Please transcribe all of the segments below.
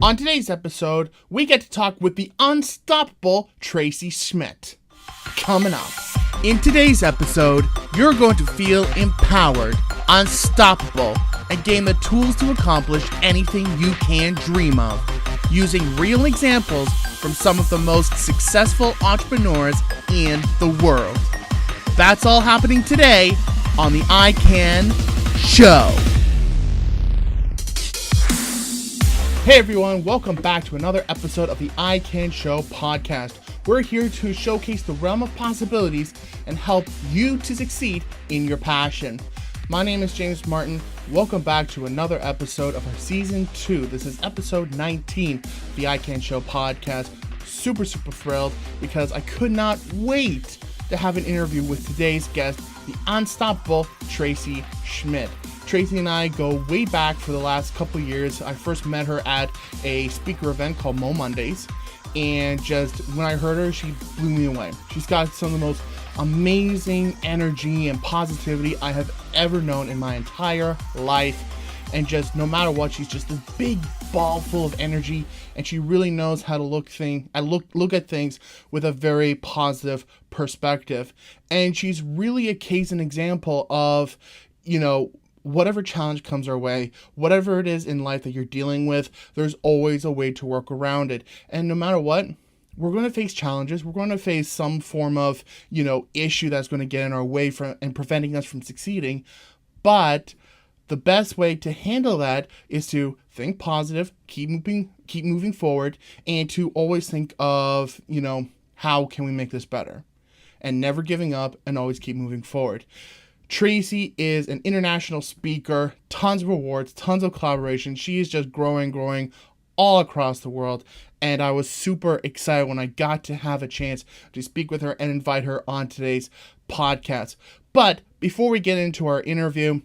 On today's episode, we get to talk with the Unstoppable Tracy Schmitt. Coming up. In today's episode, you're going to feel empowered, unstoppable, and gain the tools to accomplish anything you can dream of, using real examples from some of the most successful entrepreneurs in the world. That's all happening today on the I Can Show. Hey everyone, welcome back to another episode of the I Can Show podcast. We're here to showcase the realm of possibilities and help you to succeed in your passion. My name is James Martin. Welcome back to another episode of our season 2. This is episode 19 of the I Can Show podcast. Super thrilled because I could not wait to have an interview with today's guest, the Unstoppable Tracy Schmitt. Tracy and I go way back for the last couple years. I first met her at a speaker event called Mo Mondays, and just when I heard her, she blew me away. She's got some of the most amazing energy and positivity I have ever known in my entire life. And just no matter what, she's just a big ball full of energy, and she really knows how to look at things with a very positive perspective. And she's really a case and example of, whatever challenge comes our way, whatever it is in life that you're dealing with, there's always a way to work around it. And no matter what, we're going to face challenges. We're going to face some form of, issue that's going to get in our way from and preventing us from succeeding. But the best way to handle that is to think positive, keep moving forward, and to always think of, how can we make this better? And never giving up and always keep moving forward. Tracy is an international speaker, tons of awards, tons of collaborations. She is just growing all across the world. And I was super excited when I got to have a chance to speak with her and invite her on today's podcast. But before we get into our interview,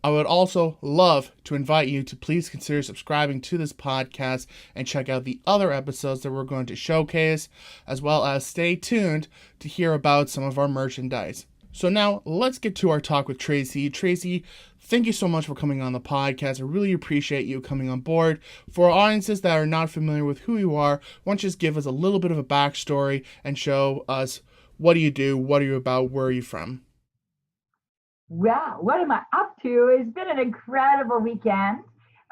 I would also love to invite you to please consider subscribing to this podcast and check out the other episodes that we're going to showcase, as well as stay tuned to hear about some of our merchandise. So now let's get to our talk with Tracy. Tracy, thank you so much for coming on the podcast. I really appreciate you coming on board. For our audiences that are not familiar with who you are, why don't you just give us a little bit of a backstory and show us what do you do, what are you about, where are you from? Wow, what am I up to? It's been an incredible weekend.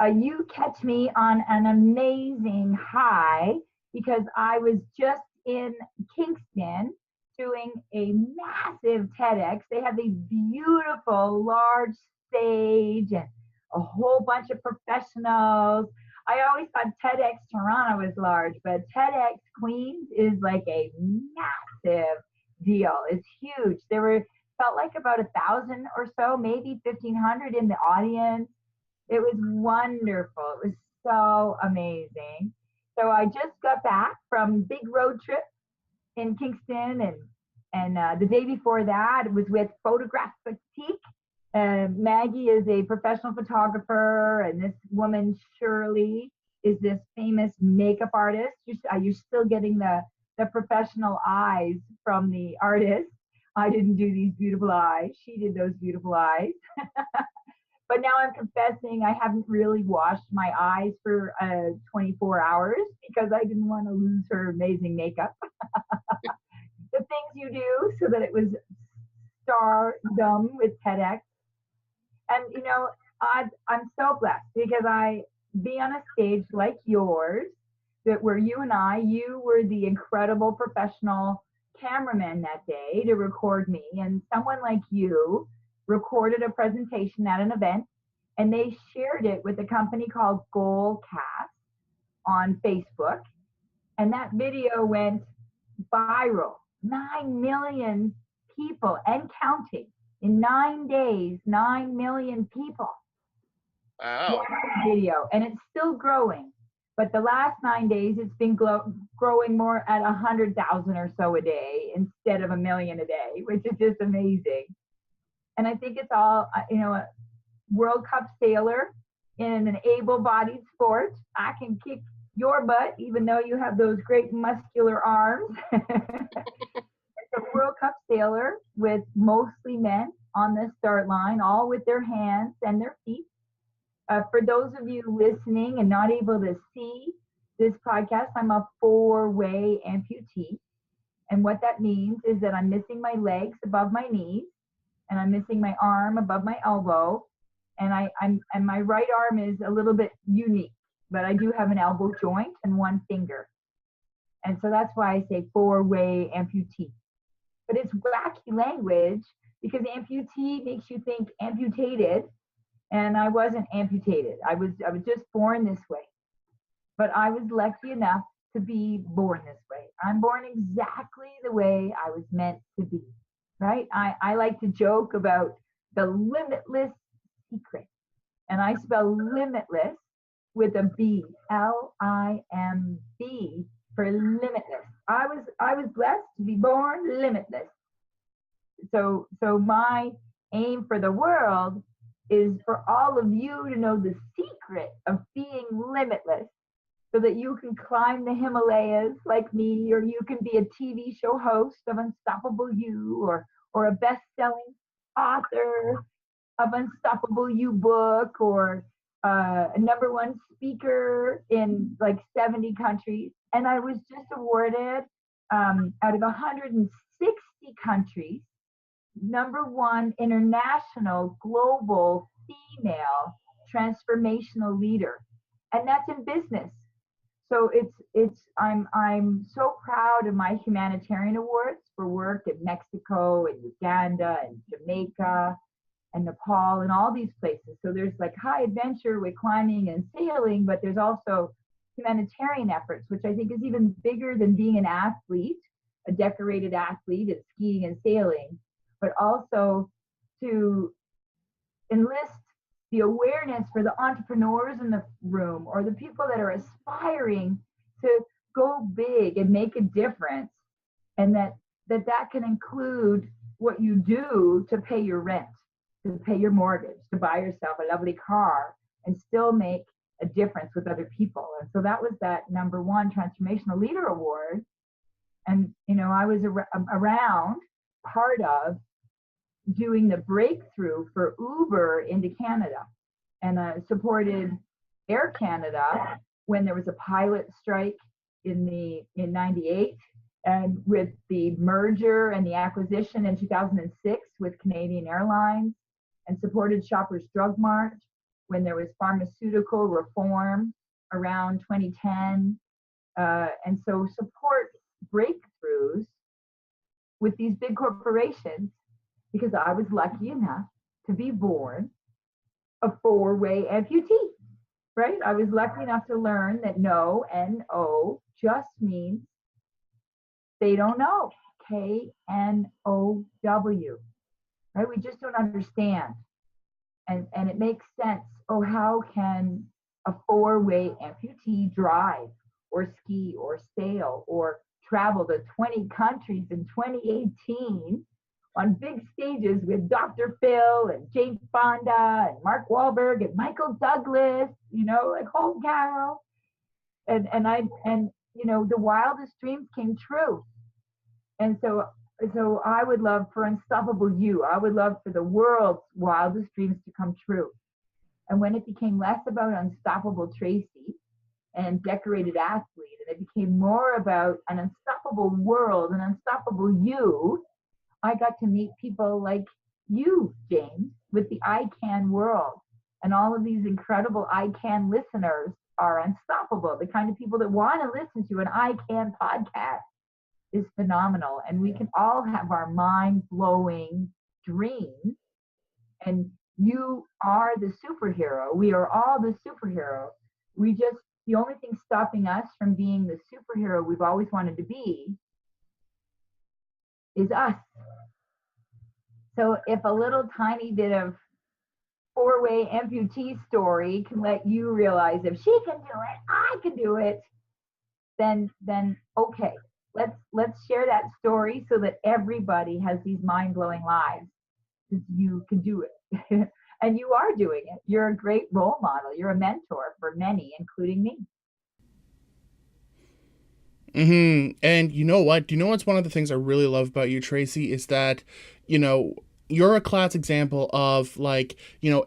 You catch me on an amazing high because I was just in Kingston doing a massive TEDx. They have these beautiful large stage and a whole bunch of professionals. I always thought TEDx Toronto was large, but TEDx Queens is like a massive deal. It's huge. Felt like about 1,000 or so, maybe 1,500 in the audience. It was wonderful. It was so amazing. So I just got back from big road trip in Kingston, and the day before that it was with Photograph Fatigue. Maggie is a professional photographer, and this woman Shirley is this famous makeup artist. You're still getting the professional eyes from the artist. I didn't do these beautiful eyes. She did those beautiful eyes. But now I'm confessing I haven't really washed my eyes for 24 hours because I didn't want to lose her amazing makeup. The things you do so that it was stardom with TEDx. And, I'm so blessed because I be on a stage like yours, where you were the incredible professional cameraman that day to record me, and someone like you recorded a presentation at an event, and they shared it with a company called Goalcast on Facebook, and that video went viral. 9 million people and counting in 9 days. 9 million people watched the video, and it's still growing. But the last 9 days, it's been growing more at 100,000 or so a day instead of 1 million a day, which is just amazing. And I think it's all, a World Cup sailor in an able-bodied sport. I can kick your butt, even though you have those great muscular arms. It's a World Cup sailor with mostly men on the start line, all with their hands and their feet. For those of you listening and not able to see this podcast, I'm a four-way amputee. And what that means is that I'm missing my legs above my knees, and I'm missing my arm above my elbow, and and my right arm is a little bit unique, but I do have an elbow joint and one finger. And so that's why I say four-way amputee. But it's wacky language because amputee makes you think amputated, and I wasn't amputated. I was just born this way. But I was lucky enough to be born this way. I'm born exactly the way I was meant to be, right? I like to joke about the limitless secret. And I spell limitless with a B, L-I-M-B, for limitless. I was blessed to be born limitless. So my aim for the world is for all of you to know the secret of being limitless, so that you can climb the Himalayas like me, or you can be a TV show host of Unstoppable You, or a best-selling author of Unstoppable You book, or a #1 speaker in like 70 countries. And I was just awarded out of 160 countries, #1 international global female transformational leader. And that's in business. So I'm so proud of my humanitarian awards for work in Mexico and Uganda and Jamaica and Nepal and all these places. So there's like high adventure with climbing and sailing, but there's also humanitarian efforts, which I think is even bigger than being an athlete, a decorated athlete at skiing and sailing, but also to enlist the awareness for the entrepreneurs in the room, or the people that are aspiring to go big and make a difference, and that can include what you do to pay your rent, to pay your mortgage, to buy yourself a lovely car, and still make a difference with other people. And so that was that #1 Transformational Leader Award. And I was around, part of doing the breakthrough for Uber into Canada, and supported Air Canada when there was a pilot strike in 98, and with the merger and the acquisition in 2006 with Canadian Airlines, and supported Shoppers Drug Mart when there was pharmaceutical reform around 2010, and so support breakthroughs with these big corporations, because I was lucky enough to be born a four-way amputee, right? I was lucky enough to learn that no, N-O, just means they don't know, K-N-O-W, right? We just don't understand. And it makes sense. Oh, how can a four-way amputee drive or ski or sail or travel to 20 countries in 2018 on big stages with Dr. Phil and Jane Fonda and Mark Wahlberg and Michael Douglas, like Holt Carroll. And the wildest dreams came true. And so I would love for Unstoppable You, I would love for the world's wildest dreams to come true. And when it became less about Unstoppable Tracy and decorated athlete, and it became more about an unstoppable world, an unstoppable you, I got to meet people like you, James, with the I Can world. And all of these incredible I Can listeners are unstoppable. The kind of people that want to listen to an I Can podcast is phenomenal. And we can all have our mind-blowing dreams. And you are the superhero. We are all the superhero. The only thing stopping us from being the superhero we've always wanted to be is us. So if a little tiny bit of four-way amputee story can let you realize if she can do it, I can do it, then okay, let's share that story so that everybody has these mind-blowing lives, because you can do it. And you are doing it. You're a great role model. You're a mentor for many, including me. And you know what? Do you know what's one of the things I really love about you, Tracy, is that, you're a class example of, like,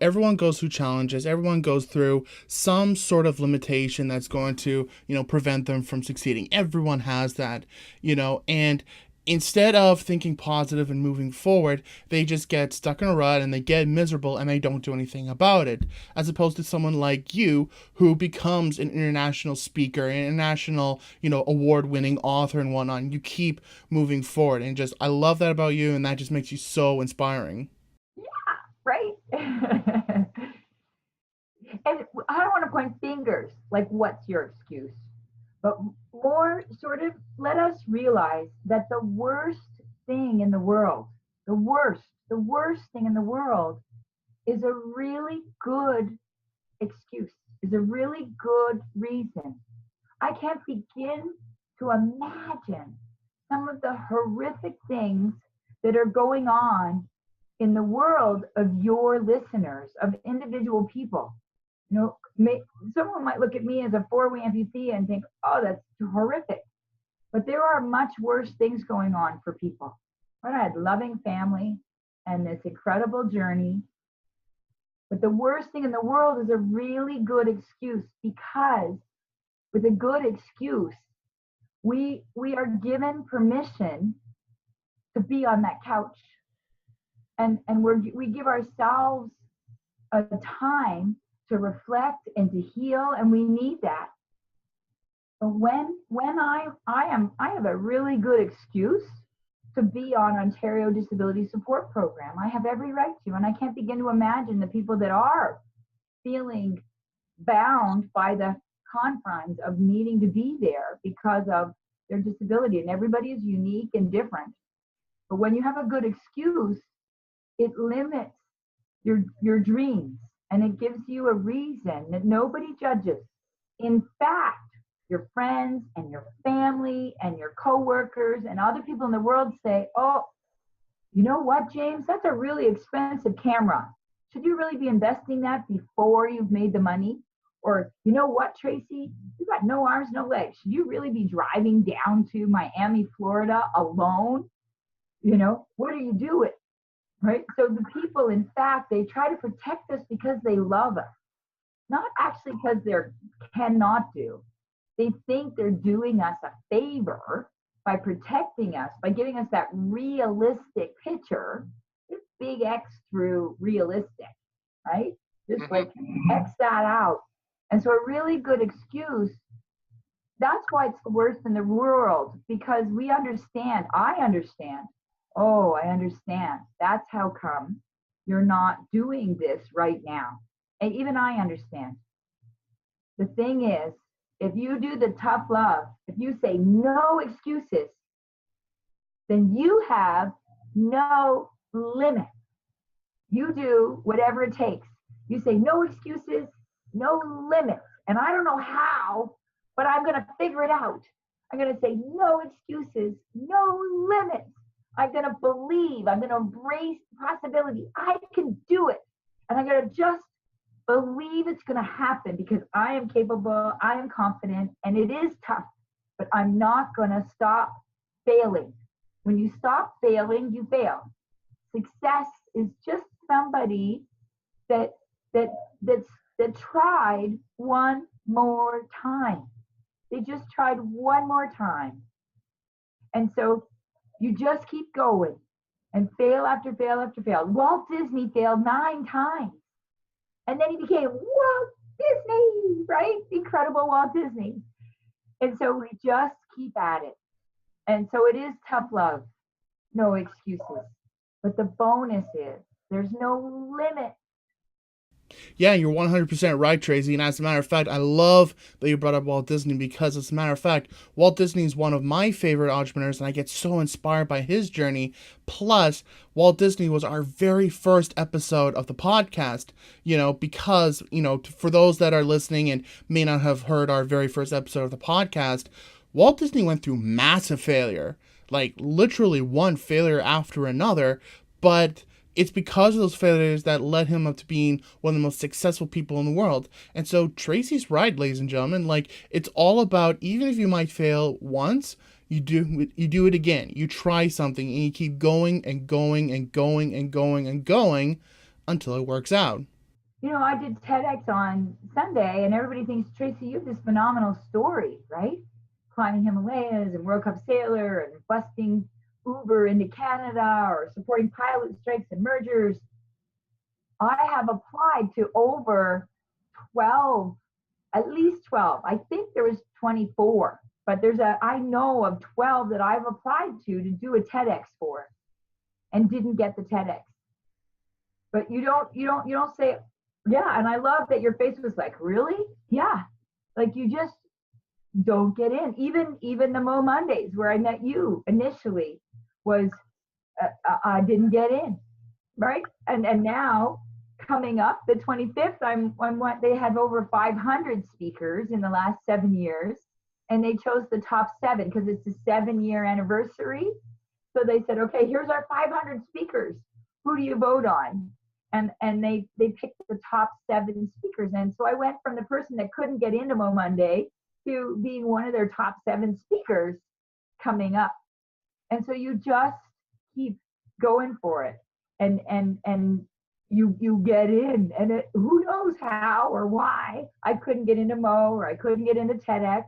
everyone goes through challenges, everyone goes through some sort of limitation that's going to, prevent them from succeeding. Everyone has that, and instead of thinking positive and moving forward, they just get stuck in a rut and they get miserable and they don't do anything about it. As opposed to someone like you who becomes an international speaker, an international, award-winning author and whatnot. And you keep moving forward, and just I love that about you, and that just makes you so inspiring. Yeah, right. And I don't want to point fingers, like what's your excuse? But more sort of let us realize that the worst thing in the world, the worst thing in the world is a really good excuse, is a really good reason. I can't begin to imagine some of the horrific things that are going on in the world of your listeners, of individual people. Someone might look at me as a four-way amputee and think, oh, that's horrific. But there are much worse things going on for people. But I had loving family and this incredible journey. But the worst thing in the world is a really good excuse, because with a good excuse, we are given permission to be on that couch. And we give ourselves a time to reflect and to heal, and we need that. But when I have a really good excuse to be on Ontario Disability Support Program, I have every right to, and I can't begin to imagine the people that are feeling bound by the confines of needing to be there because of their disability, and everybody is unique and different. But when you have a good excuse, it limits your dreams. And it gives you a reason that nobody judges. In fact, your friends and your family and your coworkers and other people in the world say, oh, you know what, James? That's a really expensive camera. Should you really be investing that before you've made the money? Or, you know what, Tracy? You've got no arms, no legs. Should you really be driving down to Miami, Florida alone? What are you doing? Right? So the people, in fact, they try to protect us because they love us, not actually because they cannot do. They think they're doing us a favor by protecting us, by giving us that realistic picture, this big X through realistic, right? Just like X that out. And so a really good excuse, that's why it's the worst in the world, because we understand, I understand. Oh, I understand. That's how come you're not doing this right now. And even I understand. The thing is, if you do the tough love, if you say no excuses, then you have no limit. You do whatever it takes. You say no excuses, no limits. And I don't know how, but I'm going to figure it out. I'm going to say no excuses, no limits. I'm going to believe, I'm going to embrace the possibility. I can do it. And I'm going to just believe it's going to happen because I am capable, I am confident, and it is tough, but I'm not going to stop failing. When you stop failing, you fail. Success is just somebody that tried one more time. They just tried one more time. And so you just keep going and fail after fail after fail. Walt Disney failed 9 times. And then he became Walt Disney, right? Incredible Walt Disney. And so we just keep at it. And so it is tough love, no excuses. But the bonus is there's no limit. Yeah, you're 100% right, Tracy. And as a matter of fact, I love that you brought up Walt Disney, because as a matter of fact, Walt Disney is one of my favorite entrepreneurs, and I get so inspired by his journey. Plus, Walt Disney was our very first episode of the podcast, because, for those that are listening and may not have heard our very first episode of the podcast, Walt Disney went through massive failure, like literally one failure after another, but it's because of those failures that led him up to being one of the most successful people in the world. And so Tracy's right, ladies and gentlemen. Like, it's all about, even if you might fail once, you do it again. You try something and you keep going and going and going and going and going until it works out. I did TEDx on Sunday, and everybody thinks, Tracy, you have this phenomenal story, right? Climbing Himalayas and World Cup sailor and busting Uber into Canada or supporting pilot strikes and mergers. I have applied to over 12, at least 12. I think there was 24, but I know of 12 that I've applied to do a TEDx for and didn't get the TEDx. But you don't say, yeah. And I love that your face was like, really? Yeah. Like, you just don't get in. Even the Mo Mondays where I met you initially was, I didn't get in, right? And now coming up the 25th, they had over 500 speakers in the last 7 years, and they chose the top 7 because it's the 7-year anniversary. So they said, okay, here's our 500 speakers. Who do you vote on? And they picked the top 7 speakers. And so I went from the person that couldn't get into Mo Monday to being one of their top 7 speakers coming up. And so you just keep going for it, and you get in, and who knows how or why I couldn't get into Mo, or I couldn't get into TEDx.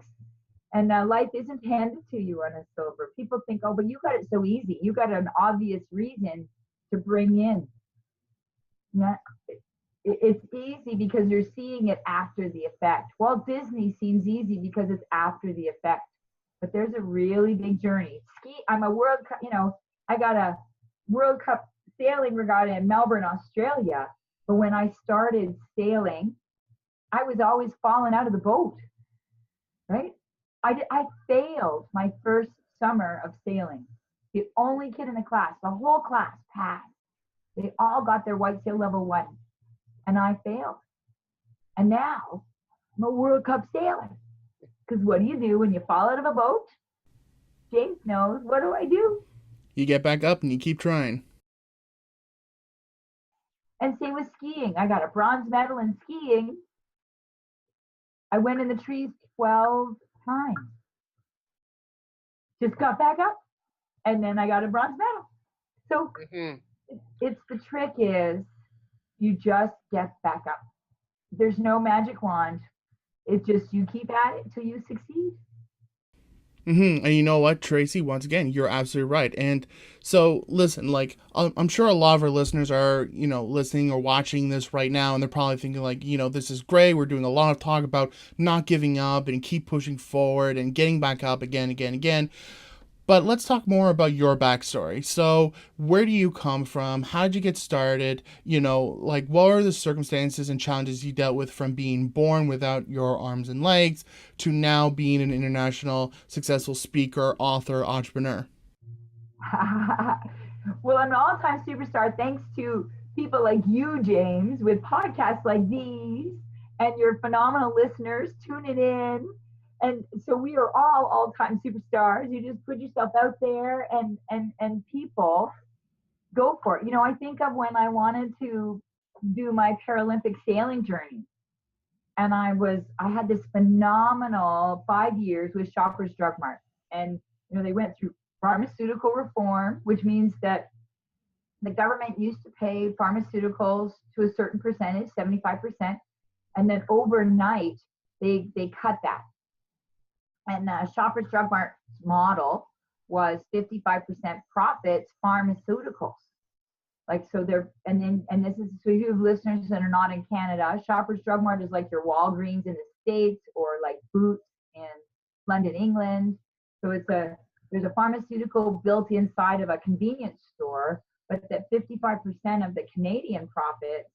And life isn't handed to you on a silver. People think, oh, but you got it so easy. You got an obvious reason to bring in. It's easy because you're seeing it after the effect. Walt Disney seems easy because it's after the effect. But there's a really big journey. I'm a World Cup, I got a World Cup sailing regatta in Melbourne, Australia. But when I started sailing, I was always falling out of the boat, right? I failed my first summer of sailing. The only kid in the class, the whole class passed. They all got their white sail level 1, and I failed. And now I'm a World Cup sailor. Because what do you do when you fall out of a boat? James knows. What do I do? You get back up and you keep trying. And same with skiing. I got a bronze medal in skiing. I went in the trees 12 times. Just got back up, and then I got a bronze medal. So it's the trick is you just get back up. There's no magic wand. It's just you keep at it till you succeed. And you know what, Tracy, once again, you're absolutely right. And so listen, like, I'm sure a lot of our listeners are, listening or watching this right now, and they're probably thinking like, this is great. We're doing a lot of talk about not giving up and keep pushing forward and getting back up again. But let's talk more about your backstory. So where do you come from? How did you get started? Like, what are the circumstances and challenges you dealt with from being born without your arms and legs to now being an international successful speaker, author, entrepreneur? Well, I'm an all-time superstar thanks to people like you, James, with podcasts like these and your phenomenal listeners tuning in. And so we are all-time superstars. You just put yourself out there, and people go for it. I think of when I wanted to do my Paralympic sailing journey, and I had this phenomenal 5 years with Shoppers Drug Mart, and they went through pharmaceutical reform, which means that the government used to pay pharmaceuticals to a certain percentage, 75%, and then overnight they cut that. And Shoppers Drug Mart's model was 55% profits pharmaceuticals. Like, so and this is, so you have listeners that are not in Canada, Shoppers Drug Mart is like your Walgreens in the States, or like Boots in London, England. So there's a pharmaceutical built inside of a convenience store, but that 55% of the Canadian profits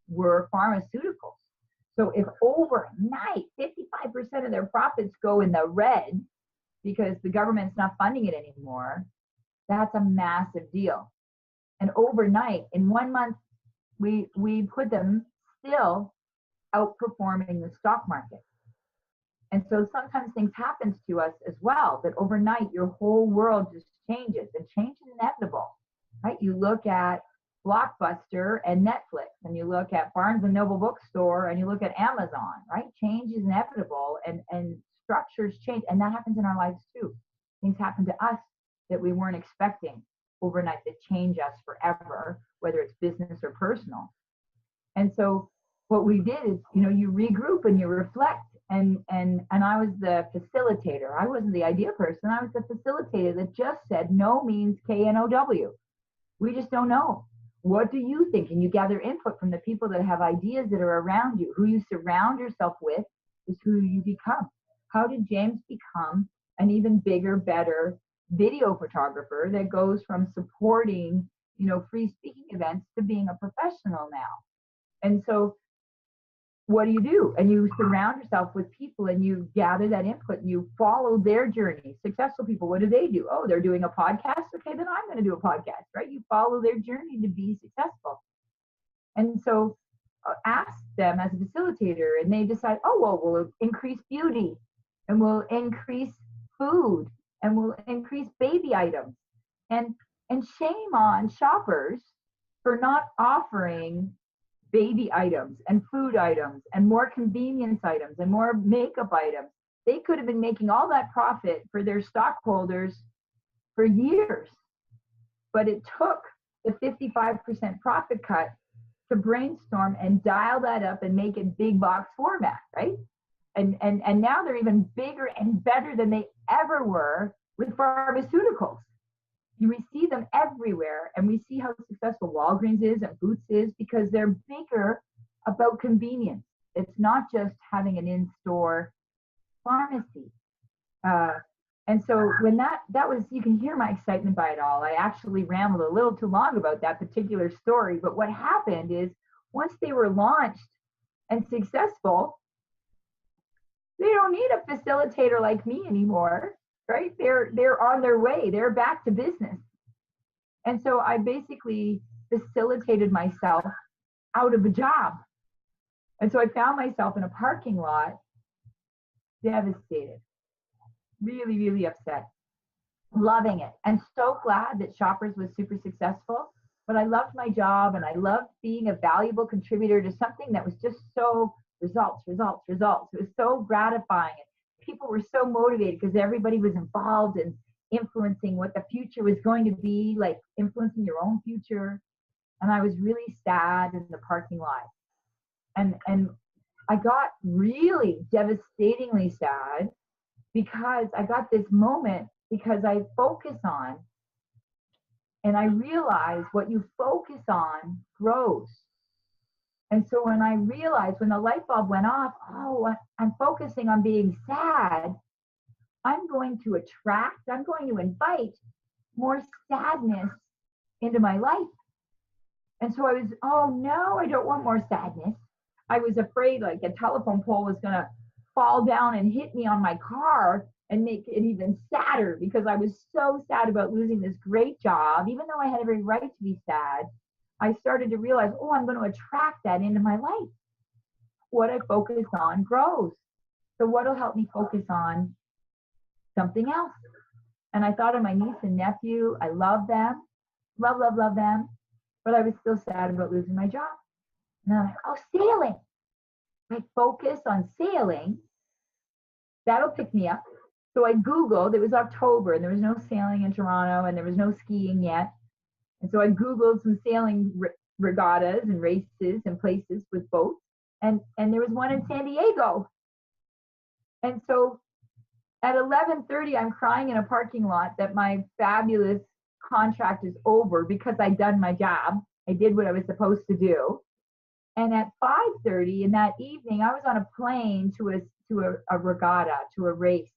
were pharmaceuticals. So if overnight 55% of their profits go in the red because the government's not funding it anymore, that's a massive deal. And overnight, in 1 month, we put them still outperforming the stock market. And so sometimes things happen to us as well, that overnight your whole world just changes, and change is inevitable, right? You look at Blockbuster and Netflix, and you look at Barnes and Noble bookstore, and you look at Amazon, right? Change is inevitable, and structures change, and that happens in our lives too. Things happen to us that we weren't expecting overnight that change us forever, whether it's business or personal. And so what we did is, you regroup and you reflect. And I was the facilitator. I wasn't the idea person. I was the facilitator that just said no means KNOW. We just don't know. What do you think? And you gather input from the people that have ideas that are around you. Who you surround yourself with is who you become. How did James become an even bigger, better video photographer that goes from supporting, free speaking events to being a professional now? And so what do? And you surround yourself with people and you gather that input and you follow their journey. Successful people, what do? Oh, they're doing a podcast. Okay, then I'm going to do a podcast, right? You follow their journey to be successful. And so ask them as a facilitator, and they decide, oh, well, we'll increase beauty, and we'll increase food, and we'll increase baby items. And shame on Shoppers for not offering baby items and food items and more convenience items and more makeup items. They could have been making all that profit for their stockholders for years. But it took the 55% profit cut to brainstorm and dial that up and make it big box format, right? And now they're even bigger and better than they ever were with pharmaceuticals. We see them everywhere, and we see how successful Walgreens is and Boots is because they're bigger about convenience. It's not just having an in-store pharmacy. And so when that was, you can hear my excitement by it all. I actually rambled a little too long about that particular story, but what happened is once they were launched and successful, they don't need a facilitator like me anymore. Right? They're on their way. They're back to business. And so I basically facilitated myself out of a job. And so I found myself in a parking lot, devastated, really, really upset, loving it. And so glad that Shoppers was super successful. But I loved my job, and I loved being a valuable contributor to something that was just so results. It was so gratifying. People were so motivated because everybody was involved in influencing what the future was going to be, like influencing your own future. And I was really sad in the parking lot. And I got really devastatingly sad because I got this moment because I focus on, and I realize what you focus on grows. And so when I realized, when the light bulb went off, oh, I'm focusing on being sad, I'm going to invite more sadness into my life. And so I was, oh no, I don't want more sadness. I was afraid like a telephone pole was going to fall down and hit me on my car and make it even sadder because I was so sad about losing this great job, even though I had every right to be sad. I started to realize, oh, I'm going to attract that into my life. What I focus on grows. So what will help me focus on something else? And I thought of my niece and nephew. I love them, love them. But I was still sad about losing my job. And I'm like, oh, sailing. I focus on sailing. That'll pick me up. So I Googled, it was October, and there was no sailing in Toronto, and there was no skiing yet. And so I Googled some sailing regattas and races and places with boats. And there was one in San Diego. And so at 11:30, I'm crying in a parking lot that my fabulous contract is over because I'd done my job. I did what I was supposed to do. And at 5:30 in that evening, I was on a plane to a regatta, to a race.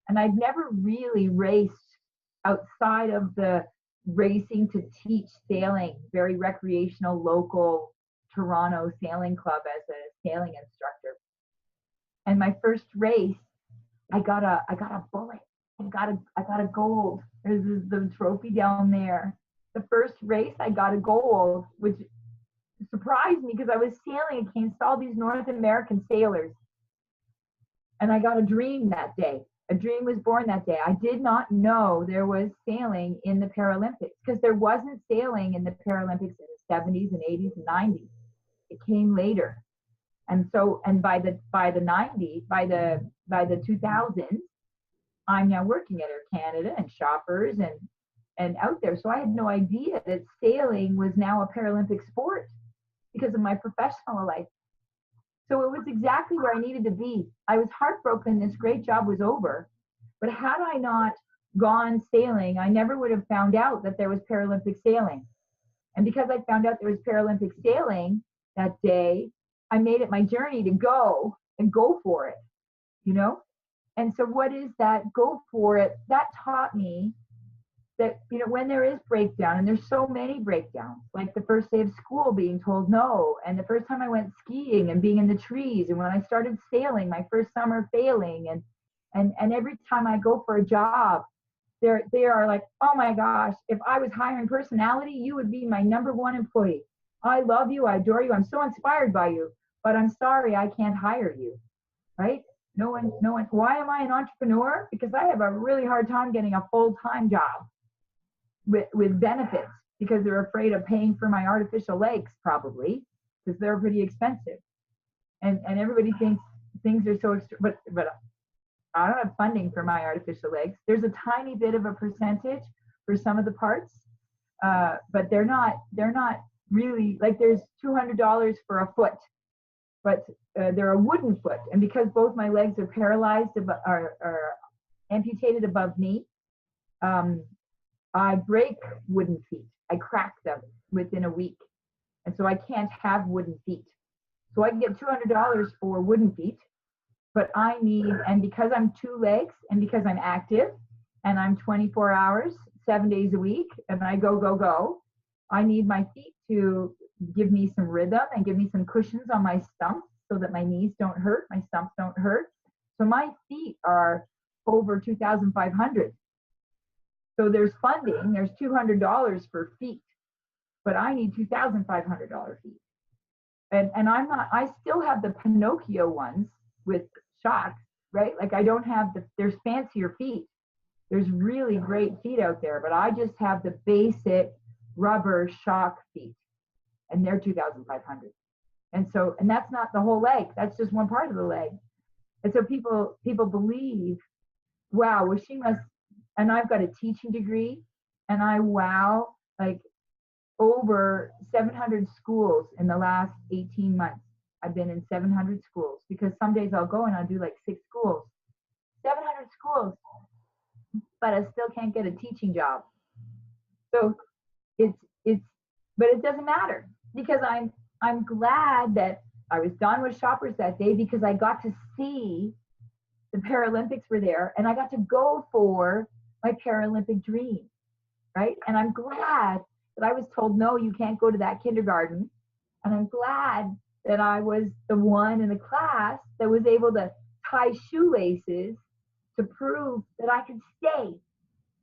And I'd never really raced outside of the racing to teach sailing, very recreational, local Toronto sailing club as a sailing instructor. And my first race, I got a bullet. I got a gold. There's the trophy down there. The first race, I got a gold, which surprised me because I was sailing against all these North American sailors. And I got a dream that day. A dream was born that day. I did not know there was sailing in the Paralympics because there wasn't sailing in the Paralympics in the 70s and 80s and 90s. It came later. And so, and by the 2000s, I'm now working at Air Canada and Shoppers and out there. So I had no idea that sailing was now a Paralympic sport because of my professional life. So it was exactly where I needed to be. I was heartbroken. This great job was over. But had I not gone sailing, I never would have found out that there was Paralympic sailing. And because I found out there was Paralympic sailing that day, I made it my journey to go and go for it, you know? And so what is that go for it? That taught me that, you know, when there is breakdown, and there's so many breakdowns, like the first day of school being told no, and the first time I went skiing and being in the trees, and when I started sailing, my first summer failing, and every time I go for a job, they are like, oh my gosh, if I was hiring personality, you would be my number one employee. I love you, I adore you, I'm so inspired by you, but I'm sorry I can't hire you, right? No one, why am I an entrepreneur? Because I have a really hard time getting a full-time job with benefits because they're afraid of paying for my artificial legs, probably, because they're pretty expensive. And everybody thinks things are so extra, but I don't have funding for my artificial legs. There's a tiny bit of a percentage for some of the parts, but they're not really, like there's $200 for a foot, but they're a wooden foot. And because both my legs are paralyzed, are amputated above knee, I break wooden feet. I crack them within a week. And so I can't have wooden feet. So I can get $200 for wooden feet, but I need, and because I'm two legs and because I'm active and I'm 24 hours, 7 days a week, and I go, I need my feet to give me some rhythm and give me some cushions on my stumps so that my knees don't hurt, my stumps don't hurt. So my feet are over 2,500. So there's funding, there's $200 for feet, but I need $2,500 feet. And I still have the Pinocchio ones with shocks, right? Like I don't have there's fancier feet. There's really great feet out there, but I just have the basic rubber shock feet, and they're 2,500. And that's not the whole leg. That's just one part of the leg. And so people believe, wow, well, she must, and I've got a teaching degree, and I wow, like over 700 schools in the last 18 months. I've been in 700 schools because some days I'll go and I'll do like 6 schools, 700 schools, but I still can't get a teaching job. So but it doesn't matter because I'm glad that I was done with Shoppers that day because I got to see the Paralympics were there and I got to go for my Paralympic dream, right? And I'm glad that I was told, no, you can't go to that kindergarten. And I'm glad that I was the one in the class that was able to tie shoelaces to prove that I could stay.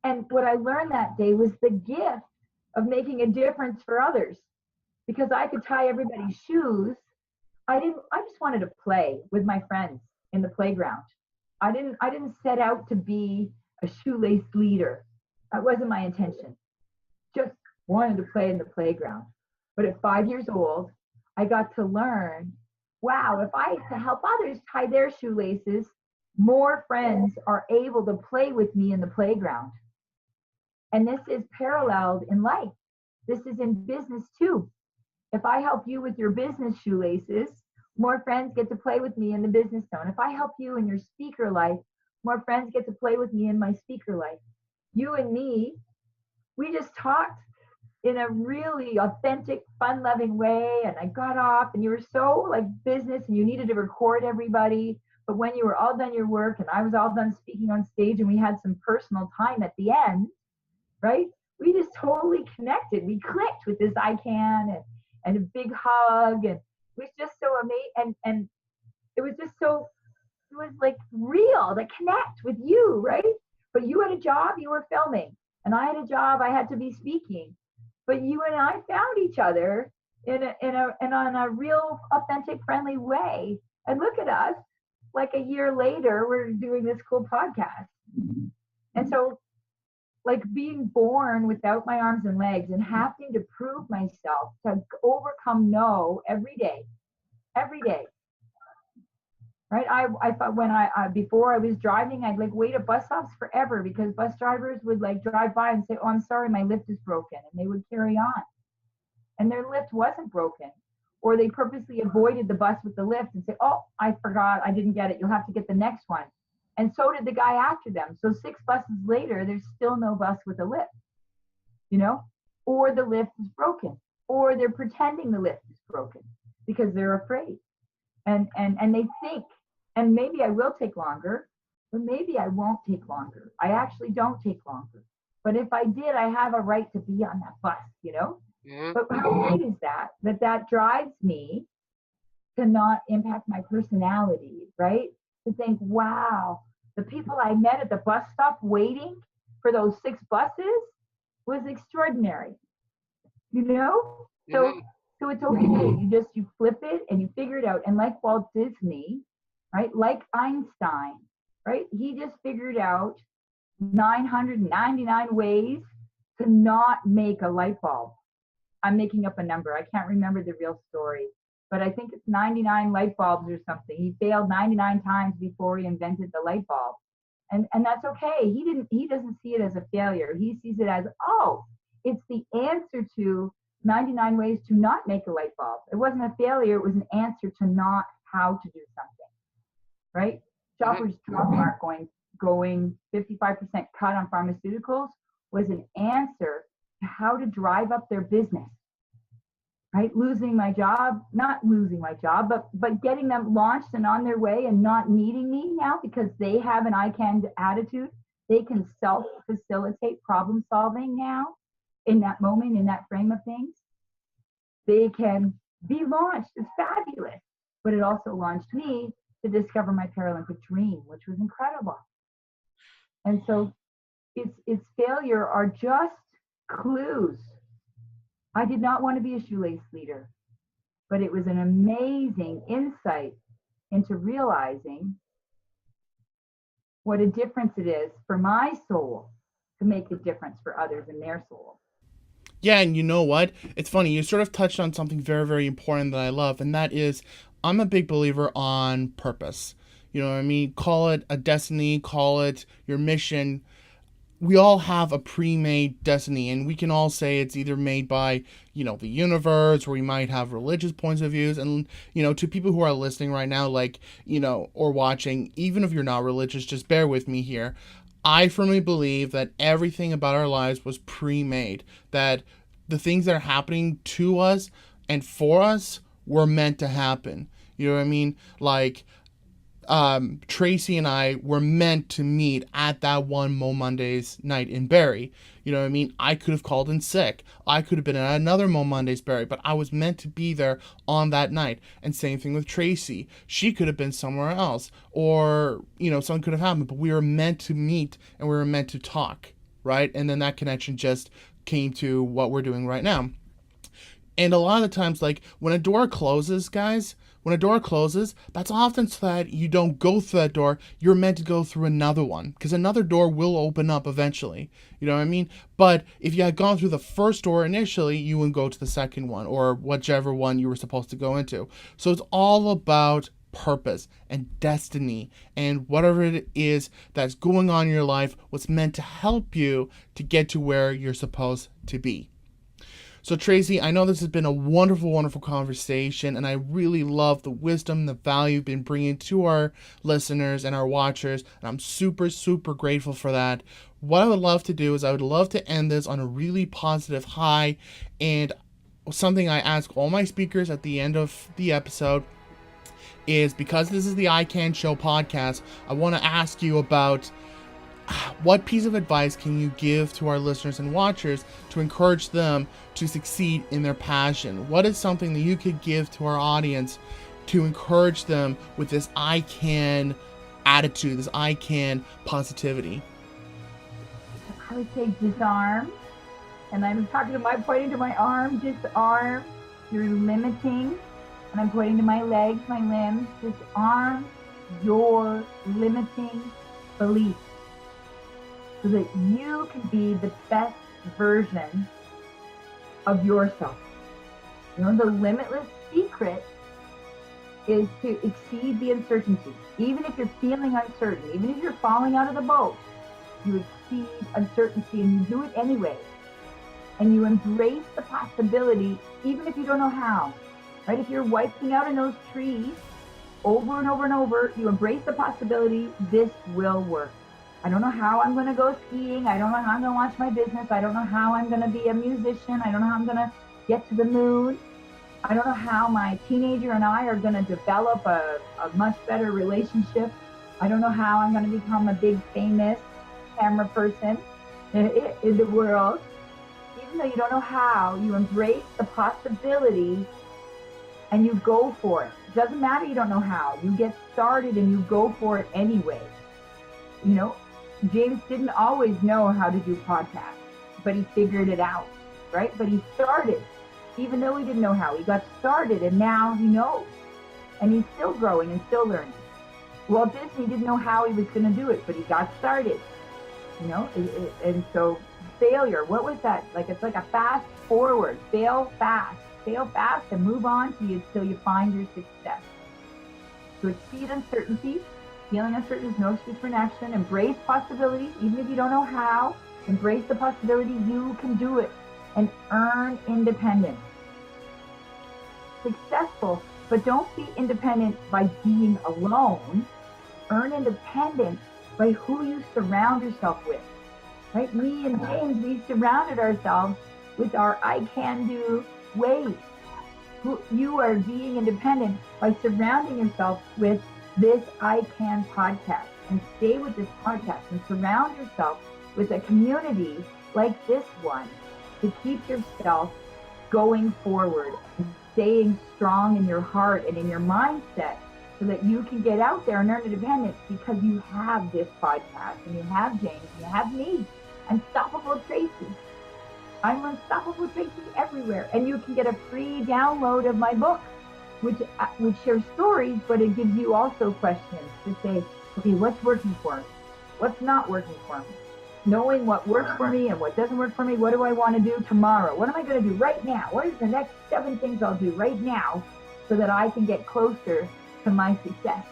And what I learned that day was the gift of making a difference for others. Because I could tie everybody's shoes, I just wanted to play with my friends in the playground. I didn't set out to be a shoelace leader. That wasn't my intention. Just wanted to play in the playground. But at 5 years old, I got to learn, wow, if I to help others tie their shoelaces, more friends are able to play with me in the playground. And this is paralleled in life. This is in business too. If I help you with your business shoelaces, more friends get to play with me in the business zone. If I help you in your speaker life, more friends get to play with me in my speaker life. You and me, we just talked in a really authentic, fun-loving way, and I got off, and you were so like business, and you needed to record everybody. But when you were all done your work, and I was all done speaking on stage, and we had some personal time at the end, right? We just totally connected. We clicked with this I can and a big hug, and it was just so amazing. And it was just so, it was like real to connect with you, right? But you had a job, you were filming, and I had a job, I had to be speaking. But you and I found each other in a real, authentic, friendly way. And look at us. like a year later, we're doing this cool podcast. And so, like being born without my arms and legs and having to prove myself to overcome no every day, right? I thought when before I was driving, I'd like wait at bus stops forever because bus drivers would like drive by and say, "Oh, I'm sorry, my lift is broken," and they would carry on, and their lift wasn't broken, or they purposely avoided the bus with the lift and say, "Oh, I forgot, I didn't get it. You'll have to get the next one." And so did the guy after them. So 6 buses later, there's still no bus with a lift, or the lift is broken, or they're pretending the lift is broken because they're afraid. And they think, and maybe I will take longer, but maybe I won't take longer. I actually don't take longer. But if I did, I have a right to be on that bus, Mhm. But how great is that drives me to not impact my personality, right? To think, wow, the people I met at the bus stop waiting for those 6 buses was extraordinary, So, Mhm. so it's okay. You flip it and you figure it out. And like Walt Disney, right? Like Einstein, right? He just figured out 999 ways to not make a light bulb. I'm making up a number. I can't remember the real story, but I think it's 99 light bulbs or something. He failed 99 times before he invented the light bulb. And that's okay. He doesn't see it as a failure. He sees it as, oh, it's the answer to 99 ways to not make a light bulb. It wasn't a failure. It was an answer to not how to do something, right? Shoppers Drug Mart going 55% cut on pharmaceuticals was an answer to how to drive up their business, right? Losing my job, not losing my job, but getting them launched and on their way and not needing me now because they have an I can attitude. They can self-facilitate problem solving now in that moment, in that frame of things. They can be launched. It's fabulous. But it also launched me to discover my Paralympic dream, which was incredible. And so its failure are just clues. I did not want to be a shoelace leader, but it was an amazing insight into realizing what a difference it is for my soul to make a difference for others in their soul. Yeah, and you know what? It's funny, you sort of touched on something very, very important that I love, and that is I'm a big believer on purpose. You know what I mean? Call it a destiny, call it your mission. We all have a pre-made destiny, and we can all say it's either made by, the universe, or we might have religious points of views. And, to people who are listening right now, like, or watching, even if you're not religious, just bear with me here. I firmly believe that everything about our lives was pre-made, that the things that are happening to us and for us were meant to happen. You know what I mean? Like, Tracey and I were meant to meet at that one Mo Mondays night in Barrie. You know what I mean? I could have called in sick. I could have been at another Mo Mondays Barrie, but I was meant to be there on that night. And same thing with Tracey. She could have been somewhere else, or, something could have happened, but we were meant to meet and we were meant to talk, right? And then that connection just came to what we're doing right now. And a lot of the times, like, when a door closes, guys, that's often so that you don't go through that door. You're meant to go through another one, because another door will open up eventually. You know what I mean? But if you had gone through the first door initially, you would go to the second one, or whichever one you were supposed to go into. So it's all about purpose and destiny, and whatever it is that's going on in your life was meant to help you to get to where you're supposed to be. So Tracey, I know this has been a wonderful, wonderful conversation, and I really love the wisdom, the value you've been bringing to our listeners and our watchers, and I'm super, super grateful for that. What I would love to do is I would love to end this on a really positive high, and something I ask all my speakers at the end of the episode is, because this is the I Can Show podcast, I want to ask you about what piece of advice can you give to our listeners and watchers to encourage them to succeed in their passion? What is something that you could give to our audience to encourage them with this I can attitude, this I can positivity? I would say disarm. And I'm pointing to my arm, disarm. You're limiting. And I'm pointing to my legs, my limbs, disarm, your limiting beliefs so that you can be the best version of yourself. You know, the limitless secret is to exceed the uncertainty. Even if you're feeling uncertain, even if you're falling out of the boat, you exceed uncertainty and you do it anyway. And you embrace the possibility, even if you don't know how, right? If you're wiping out in those trees over and over and over, you embrace the possibility, this will work. I don't know how I'm going to go skiing. I don't know how I'm going to launch my business. I don't know how I'm going to be a musician. I don't know how I'm going to get to the moon. I don't know how my teenager and I are going to develop a much better relationship. I don't know how I'm going to become a big famous camera person in the world. Even though you don't know how, you embrace the possibility and you go for it. It doesn't matter you don't know how. You get started and you go for it anyway. You know, James didn't always know how to do podcasts, but he figured it out, right? But he started. Even though he didn't know how, he got started and now he knows. And he's still growing and still learning. Walt Disney didn't know how he was going to do it, but he got started. You know, and so failure, what was that? Like, it's like a fast forward, fail fast and move on till you find your success. To exceed uncertainty, feeling uncertain is no excuse for inaction. Embrace possibility, even if you don't know how. Embrace the possibility you can do it. And earn independence. Successful, but don't be independent by being alone. Earn independence by who you surround yourself with. Right? Me and James, we surrounded ourselves with our I can do ways. You are being independent by surrounding yourself with this I Can podcast. And stay with this podcast and surround yourself with a community like this one to keep yourself going forward and staying strong in your heart and in your mindset so that you can get out there and earn independence because you have this podcast and you have James and you have me, Unstoppable Tracy. I'm Unstoppable Tracy everywhere. And you can get a free download of my book, which shares stories, but it gives you also questions to say, okay, what's working for me? What's not working for me? Knowing what works for me and what doesn't work for me. What do I want to do tomorrow? What am I going to do right now? What are the next 7 things I'll do right now so that I can get closer to my success?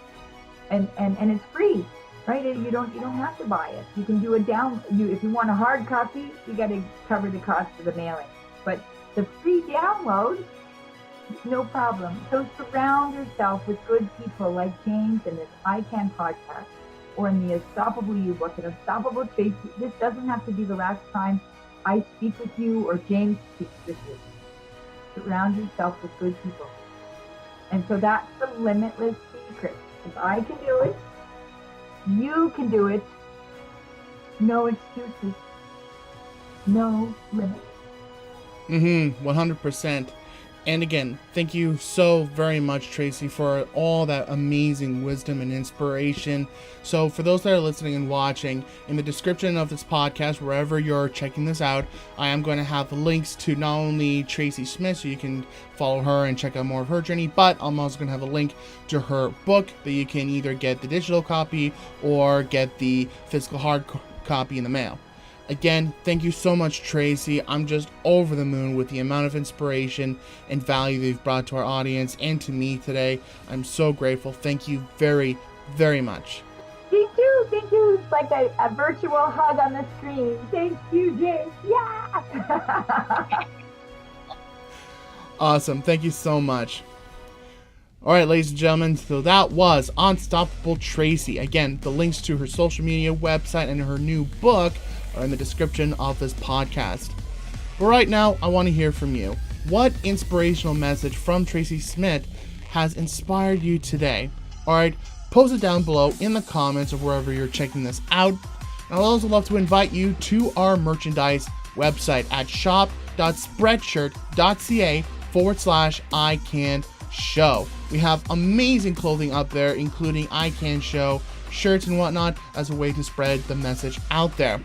And it's free, right? You don't have to buy it. You can do it if you want a hard copy, you got to cover the cost of the mailing. But the free download, no problem. So surround yourself with good people like James and this I Can podcast. Or in the Unstoppable You book, and Unstoppable Tracy. This doesn't have to be the last time I speak with you or James speaks with you. Surround yourself with good people. And so that's the limitless secret. If I can do it, you can do it. No excuses. No limits. 100%. And again, thank you so very much, Tracy, for all that amazing wisdom and inspiration. So for those that are listening and watching, in the description of this podcast, wherever you're checking this out, I am going to have links to not only Tracey Schmitt, so you can follow her and check out more of her journey, but I'm also going to have a link to her book that you can either get the digital copy or get the physical hard copy in the mail. Again, thank you so much, Tracy. I'm just over the moon with the amount of inspiration and value that you've brought to our audience and to me today. I'm so grateful. Thank you very, very much. Thank you. Thank you. It's like a virtual hug on the screen. Thank you, James. Yeah. Awesome. Thank you so much. All right, ladies and gentlemen, so that was Unstoppable Tracy. Again, the links to her social media website and her new book are in the description of this podcast. But right now, I want to hear from you. What inspirational message from Tracey Schmitt has inspired you today? All right, post it down below in the comments or wherever you're checking this out. And I'd also love to invite you to our merchandise website at shop.spreadshirt.ca/ICanShow. We have amazing clothing up there, including I Can Show shirts and whatnot, as a way to spread the message out there.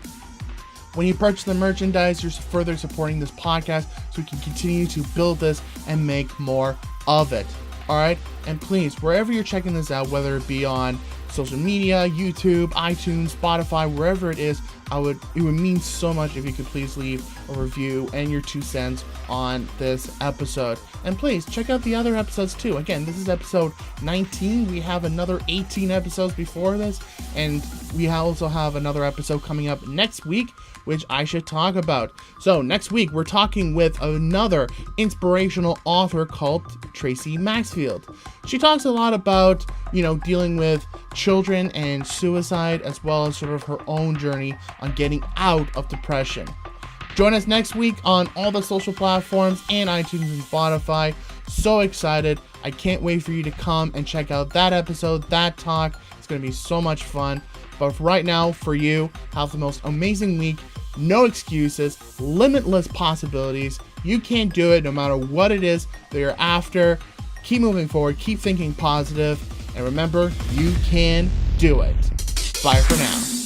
When you purchase the merchandise, you're further supporting this podcast so we can continue to build this and make more of it. All right. And please, wherever you're checking this out, whether it be on social media, YouTube, iTunes, Spotify, wherever it is, it would mean so much if you could please leave a review and your 2 cents on this episode. And please check out the other episodes too. Again, this is episode 19. We have another 18 episodes before this, and we also have another episode coming up next week, which I should talk about. So next week, we're talking with another inspirational author called Tracey Maxfield. She talks a lot about, dealing with children and suicide, as well as sort of her own journey on getting out of depression. Join us next week on all the social platforms and iTunes and Spotify. So excited. I can't wait for you to come and check out that episode, that talk. It's going to be so much fun. But right now, for you, have the most amazing week. No excuses, limitless possibilities. You can do it no matter what it is that you're after. Keep moving forward, keep thinking positive, and remember, you can do it. Bye for now.